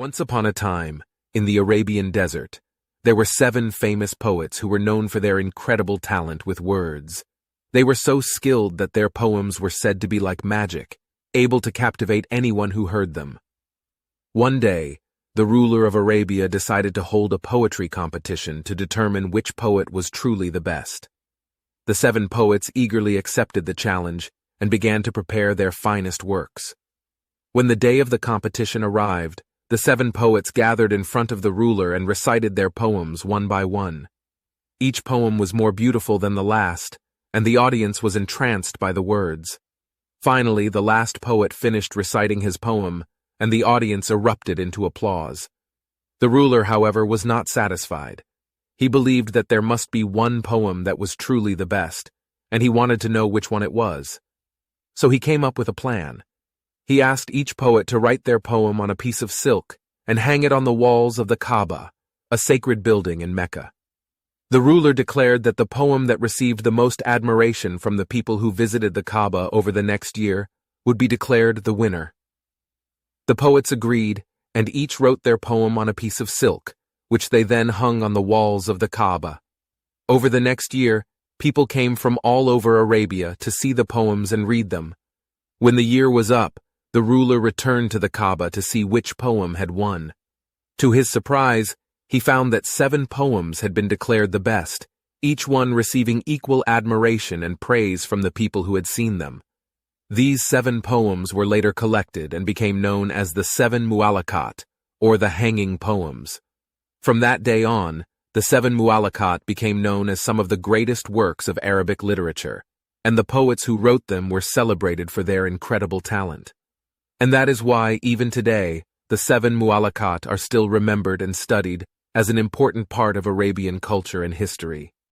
Once upon a time, in the Arabian desert, there were 7 famous poets who were known for their incredible talent with words. They were so skilled that their poems were said to be like magic, able to captivate anyone who heard them. One day, the ruler of Arabia decided to hold a poetry competition to determine which poet was truly the best. The 7 poets eagerly accepted the challenge and began to prepare their finest works. When the day of the competition arrived, the 7 poets gathered in front of the ruler and recited their poems one by one. Each poem was more beautiful than the last, and the audience was entranced by the words. Finally, the last poet finished reciting his poem, and the audience erupted into applause. The ruler, however, was not satisfied. He believed that there must be one poem that was truly the best, and he wanted to know which one it was. So he came up with a plan. He asked each poet to write their poem on a piece of silk and hang it on the walls of the Kaaba, a sacred building in Mecca. The ruler declared that the poem that received the most admiration from the people who visited the Kaaba over the next year would be declared the winner. The poets agreed, and each wrote their poem on a piece of silk, which they then hung on the walls of the Kaaba. Over the next year, people came from all over Arabia to see the poems and read them. When the year was up, the ruler returned to the Kaaba to see which poem had won. To his surprise, he found that 7 poems had been declared the best, each one receiving equal admiration and praise from the people who had seen them. These 7 poems were later collected and became known as the 7 mu'allaqat, or the hanging poems. From that day on, the 7 mu'allaqat became known as some of the greatest works of Arabic literature, and the poets who wrote them were celebrated for their incredible talent. And that is why, even today, the 7 mu'allaqat are still remembered and studied as an important part of Arabian culture and history.